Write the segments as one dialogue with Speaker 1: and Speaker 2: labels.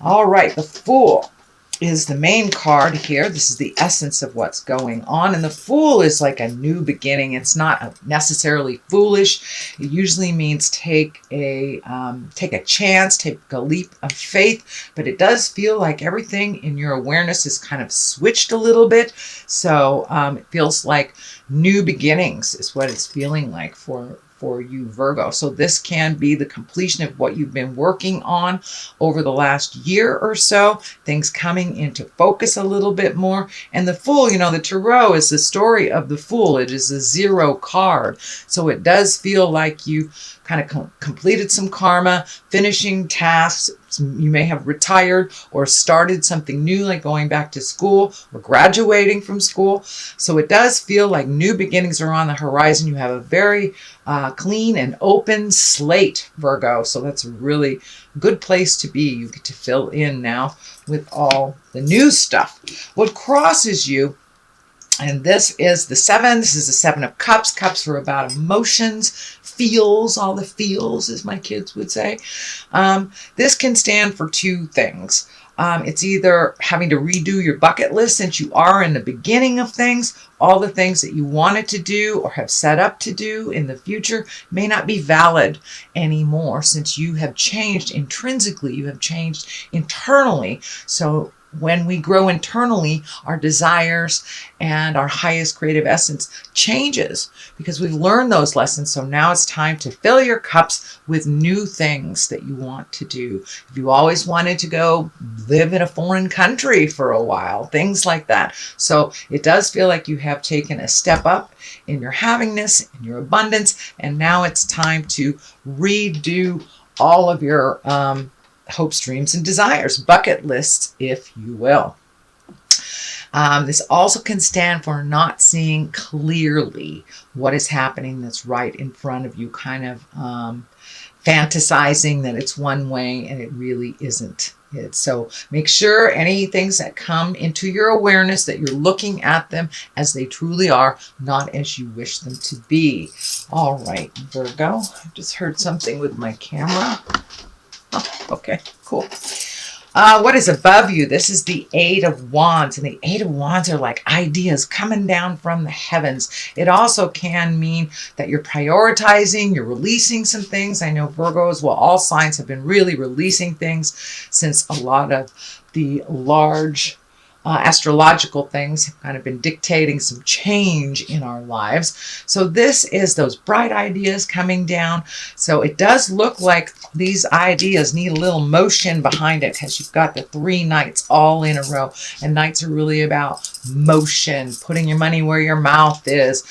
Speaker 1: All right, the Fool is the main card here. This is the essence of what's going on. And the Fool is like a new beginning. It's not necessarily foolish. It usually means take a chance, take a leap of faith. But it does feel like everything in your awareness is kind of switched a little bit. So it feels like new beginnings is what it's feeling like for you, Virgo. So this can be the completion of what you've been working on over the last year or so, things coming into focus a little bit more. And the Fool, the Tarot is the story of the Fool. It is a 0 card. So it does feel like you kind of completed some karma, finishing tasks. You may have retired or started something new, like going back to school or graduating from school. So it does feel like new beginnings are on the horizon. You have a very clean and open slate, Virgo. So that's a really good place to be. You get to fill in now with all the new stuff. What crosses you, and this is the 7. This is the 7 of Cups. Cups are about emotions, feels, all the feels, as my kids would say. This can stand for 2 things. It's either having to redo your bucket list since you are in the beginning of things. All the things that you wanted to do or have set up to do in the future may not be valid anymore since you have changed intrinsically. You have changed internally. So when we grow internally, our desires and our highest creative essence changes because we've learned those lessons. So now it's time to fill your cups with new things that you want to do. If you always wanted to go live in a foreign country for a while, things like that. So it does feel like you have taken a step up in your havingness, in your abundance, and now it's time to redo all of your hopes, dreams, and desires, bucket lists, if you will. This also can stand for not seeing clearly what is happening that's right in front of you, kind of fantasizing that it's one way and it really isn't. So make sure any things that come into your awareness that you're looking at them as they truly are, not as you wish them to be. All right, Virgo, I just heard something with my camera. Oh, okay, cool. What is above you? This is the 8 of Wands, and the 8 of Wands are like ideas coming down from the heavens. It also can mean that you're prioritizing, you're releasing some things. I know Virgos, well, all signs have been really releasing things since a lot of the large astrological things have kind of been dictating some change in our lives. So this is those bright ideas coming down. So it does look like these ideas need a little motion behind it because you've got the 3 knights all in a row. And knights are really about motion, putting your money where your mouth is,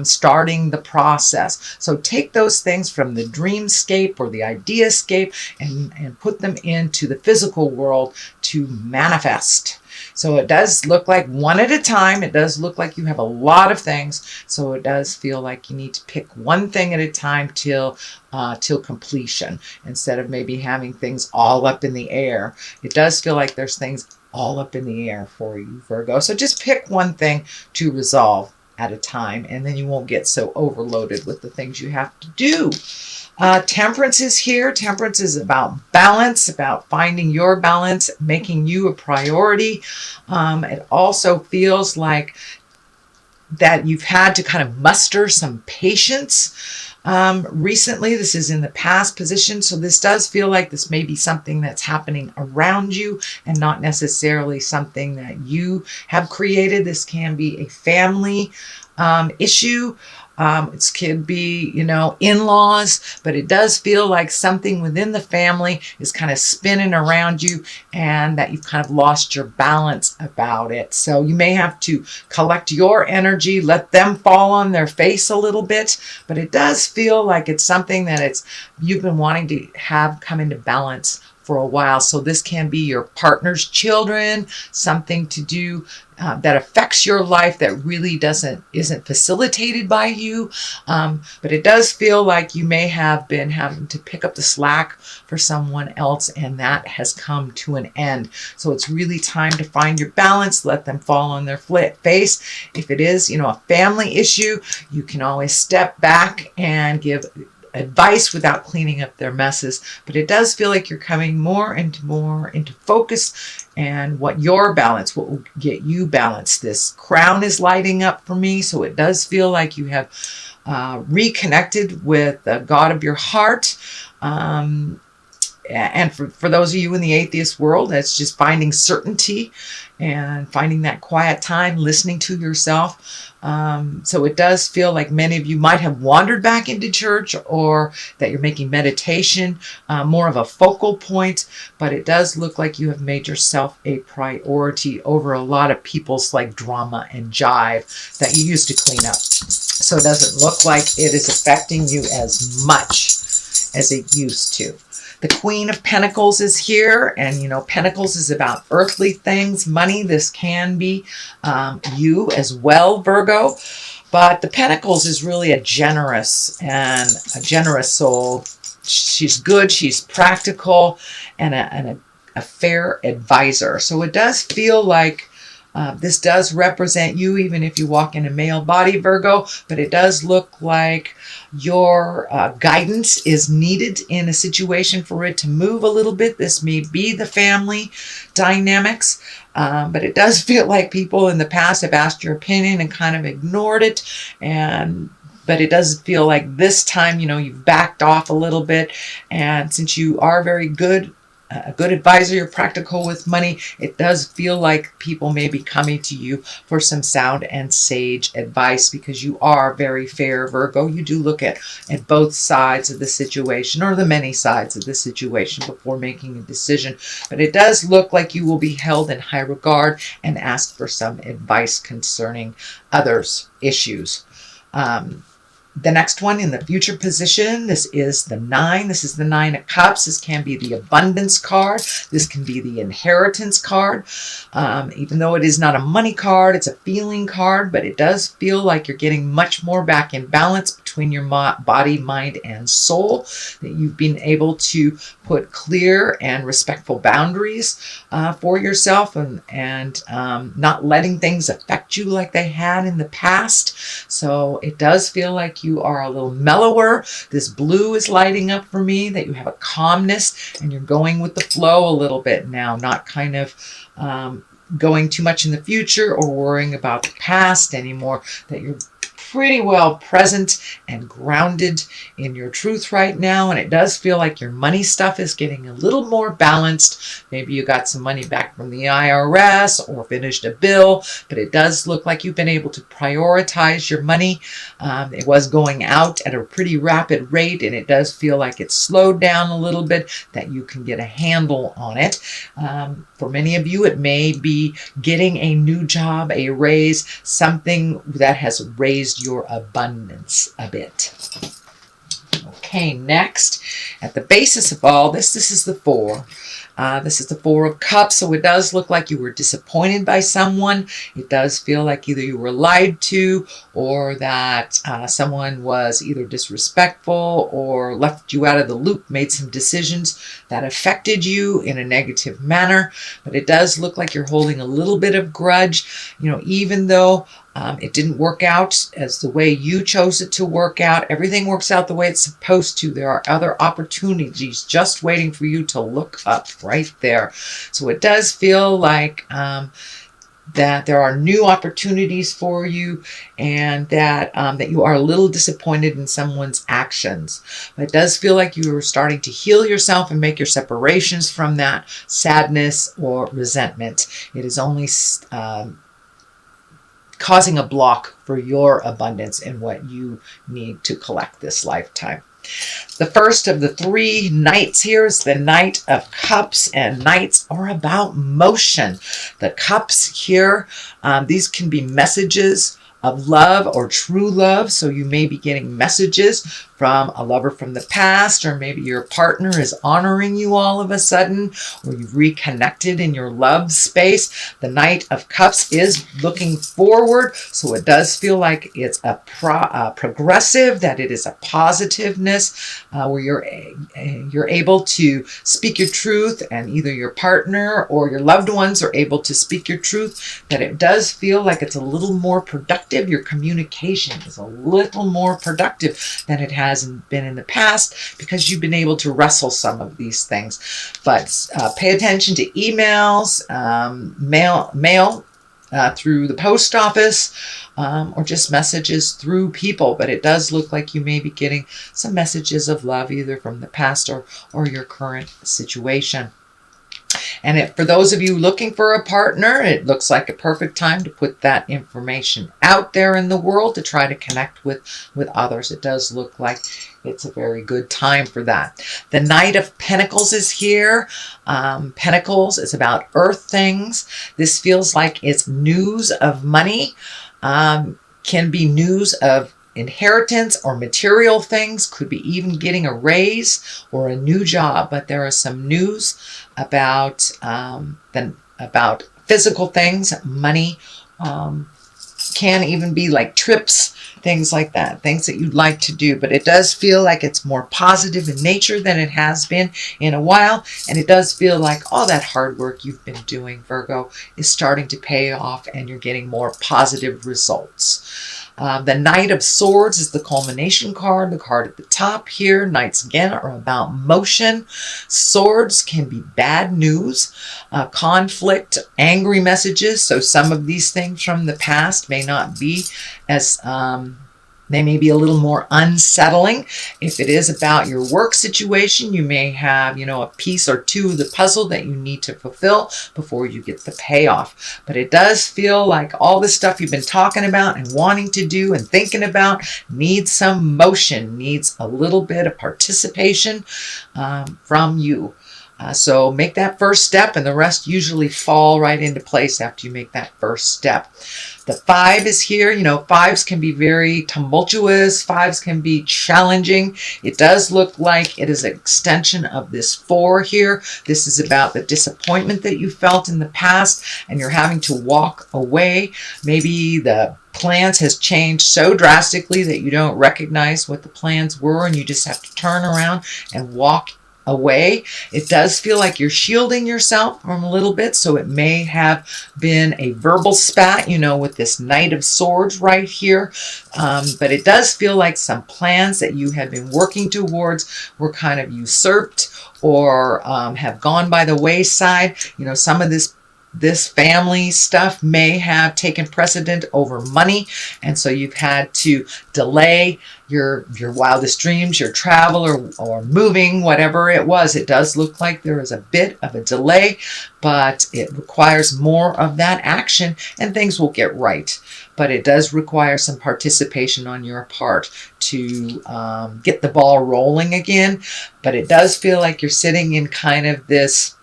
Speaker 1: starting the process. So take those things from the dreamscape or the ideascape and put them into the physical world to manifest. So it does look like one at a time. It does look like you have a lot of things. So it does feel like you need to pick one thing at a time till completion, instead of maybe having things all up in the air. It does feel like there's things all up in the air for you, Virgo. So just pick one thing to resolve at a time, and then you won't get so overloaded with the things you have to do. Temperance is here. Temperance is about balance, about finding your balance, making you a priority. It also feels like that you've had to kind of muster some patience recently. This is in the past position. So this does feel like this may be something that's happening around you and not necessarily something that you have created. This can be a family issue. It could be, in-laws, but it does feel like something within the family is kind of spinning around you and that you've kind of lost your balance about it. So you may have to collect your energy, let them fall on their face a little bit, but it does feel like it's something that you've been wanting to have come into balance for a while. So this can be your partner's children, something to do that affects your life that really isn't facilitated by you. But it does feel like you may have been having to pick up the slack for someone else, and that has come to an end. So it's really time to find your balance, let them fall on their face. If it is, a family issue, you can always step back and give advice without cleaning up their messes. But it does feel like you're coming more into focus, and what will get you balanced. This crown is lighting up for me, so it does feel like you have reconnected with the God of your heart. And for those of you in the atheist world, that's just finding certainty and finding that quiet time, listening to yourself. So it does feel like many of you might have wandered back into church, or that you're making meditation more of a focal point, but it does look like you have made yourself a priority over a lot of people's like drama and jive that you used to clean up. So it doesn't look like it is affecting you as much as it used to. The Queen of Pentacles is here, and you know, Pentacles is about earthly things, money. This can be you as well, Virgo. But the Pentacles is really a generous soul. She's good, she's practical, and a fair advisor. So it does feel like this does represent you, even if you walk in a male body, Virgo, but it does look like your guidance is needed in a situation for it to move a little bit. This may be the family dynamics, but it does feel like people in the past have asked your opinion and kind of ignored it. But it does feel like this time, you know, you've backed off a little bit. And since you are very good, a good advisor, you're practical with money, it does feel like people may be coming to you for some sound and sage advice, because you are very fair, Virgo. You do look at both sides of the situation, or the many sides of the situation, before making a decision. But it does look like you will be held in high regard and asked for some advice concerning others' issues. The next one in the future position, this is the 9. This is the 9 of Cups. This can be the abundance card. This can be the inheritance card. Even though it is not a money card, it's a feeling card, but it does feel like you're getting much more back in balance between your body, mind, and soul, that you've been able to put clear and respectful boundaries for yourself, and not letting things affect you like they had in the past. So it does feel like you are a little mellower. This blue is lighting up for me, that you have a calmness and you're going with the flow a little bit now, not kind of going too much in the future or worrying about the past anymore, that you're pretty well present and grounded in your truth right now. And it does feel like your money stuff is getting a little more balanced. Maybe you got some money back from the IRS or finished a bill, but it does look like you've been able to prioritize your money. It was going out at a pretty rapid rate, and it does feel like it's slowed down a little bit, that you can get a handle on it. For many of you, it may be getting a new job, a raise, something that has raised your abundance a bit. Okay, next, at the basis of all this, this is the 4. This is the 4 of Cups, so it does look like you were disappointed by someone. It does feel like either you were lied to, or that someone was either disrespectful or left you out of the loop, made some decisions that affected you in a negative manner. But it does look like you're holding a little bit of grudge, you know, even though it didn't work out as the way you chose it to work out. Everything works out the way it's supposed to. There are other opportunities just waiting for you to look up right there. So it does feel like that there are new opportunities for you, and that that you are a little disappointed in someone's actions. But it does feel like you are starting to heal yourself and make your separations from that sadness or resentment. It is only causing a block for your abundance and what you need to collect this lifetime. The first of the 3 knights here is the Knight of Cups, and knights are about motion. The cups here, these can be messages of love or true love. So you may be getting messages from a lover from the past, or maybe your partner is honoring you all of a sudden, or you've reconnected in your love space. The Knight of Cups is looking forward, so it does feel like it's a progressive, that it is a positiveness where you're able to speak your truth, and either your partner or your loved ones are able to speak your truth. That it does feel like it's a little more productive. Your communication is a little more productive than it has hasn't been in the past because you've been able to wrestle some of these things. But pay attention to emails, mail through the post office, or just messages through people. But it does look like you may be getting some messages of love either from the past or your current situation. And for those of you looking for a partner, it looks like a perfect time to put that information out there in the world to try to connect with others. It does look like it's a very good time for that. The Knight of Pentacles is here. Pentacles is about earth things. This feels like it's news of money. Can be news of inheritance or material things, could be even getting a raise or a new job. But there is some news about about physical things, money, can even be like trips, things like that, things that you'd like to do. But it does feel like it's more positive in nature than it has been in a while. And it does feel like all that hard work you've been doing, Virgo, is starting to pay off and you're getting more positive results. The Knight of Swords is the culmination card, the card at the top here. Knights, again, are about motion. Swords can be bad news, conflict, angry messages. So some of these things from the past may not be as... they may be a little more unsettling. If it is about your work situation, you may have, a piece or two of the puzzle that you need to fulfill before you get the payoff. But it does feel like all the stuff you've been talking about and wanting to do and thinking about needs some motion, needs a little bit of participation from you. So make that first step, and the rest usually fall right into place after you make that first step. The 5 is here. Fives can be very tumultuous. Fives can be challenging. It does look like it is an extension of this 4 here. This is about the disappointment that you felt in the past, and you're having to walk away. Maybe the plans has changed so drastically that you don't recognize what the plans were, and you just have to turn around and walk away. It does feel like you're shielding yourself from a little bit, so it may have been a verbal spat, with this Knight of Swords right here. But it does feel like some plans that you had been working towards were kind of usurped or have gone by the wayside. Some of this family stuff may have taken precedent over money, and so you've had to delay your wildest dreams, your travel, or moving, whatever it was. It does look like there is a bit of a delay, but it requires more of that action and things will get right. But it does require some participation on your part to get the ball rolling again. But it does feel like you're sitting in kind of this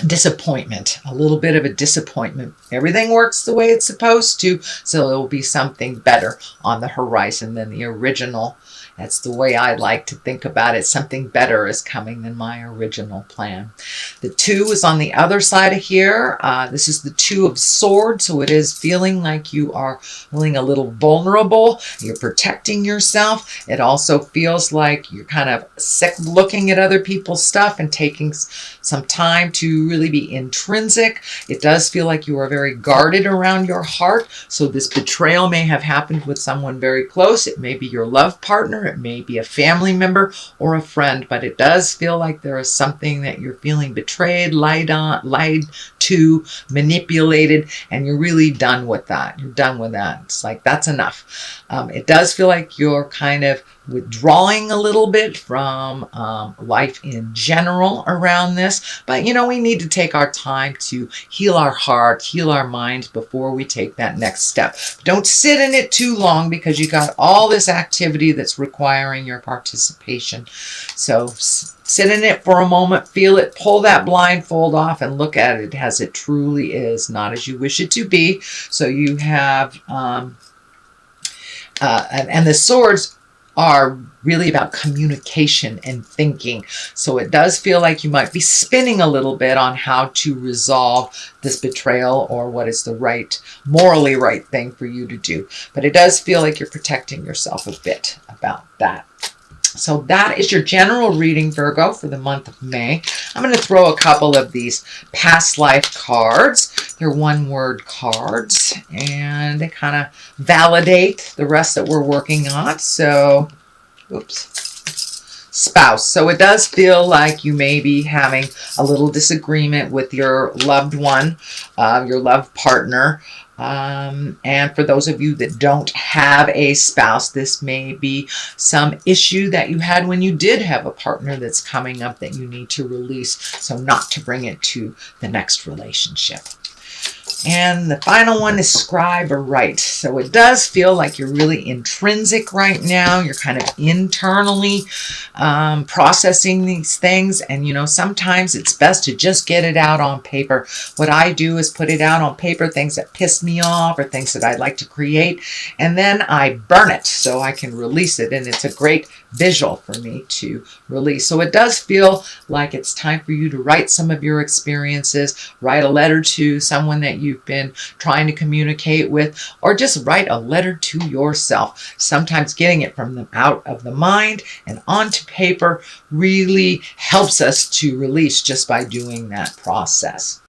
Speaker 1: disappointment, a little bit of a disappointment. Everything works the way it's supposed to, so there will be something better on the horizon than the original. That's the way I like to think about it. Something better is coming than my original plan. The 2 is on the other side of here. This is the 2 of Swords, so it is feeling like you are feeling a little vulnerable. You're protecting yourself. It also feels like you're kind of sick of looking at other people's stuff and taking some time to really be intrinsic. It does feel like you are very guarded around your heart. So this betrayal may have happened with someone very close. It may be your love partner. It may be a family member or a friend, but it does feel like there is something that you're feeling betrayed, lied to, manipulated, and you're really done with that. You're done with that. It's like, that's enough. It does feel like you're kind of withdrawing a little bit from life in general around this. But, we need to take our time to heal our heart, heal our minds before we take that next step. Don't sit in it too long because you got all this activity that's requiring your participation. So sit in it for a moment, feel it, pull that blindfold off and look at it as it truly is, not as you wish it to be. So you have, and the swords are really about communication and thinking. So it does feel like you might be spinning a little bit on how to resolve this betrayal or what is the right, morally right thing for you to do. But it does feel like you're protecting yourself a bit about that. So that is your general reading, Virgo, for the month of May. I'm going to throw a couple of these past life cards. They're one-word cards, and they kind of validate the rest that we're working on. So Spouse. So it does feel like you may be having a little disagreement with your loved one, your love partner. And for those of you that don't have a spouse, this may be some issue that you had when you did have a partner that's coming up that you need to release, so not to bring it to the next relationship. And the final one is scribe or write. So it does feel like you're really intrinsic right now. You're kind of internally processing these things. And, you know, sometimes it's best to just get it out on paper. What I do is put it out on paper, things that piss me off or things that I'd like to create. And then I burn it so I can release it. And it's a great visual for me to release. So it does feel like it's time for you to write some of your experiences, write a letter to someone that you've been trying to communicate with, or just write a letter to yourself. Sometimes getting it from them out of the mind and onto paper really helps us to release just by doing that process.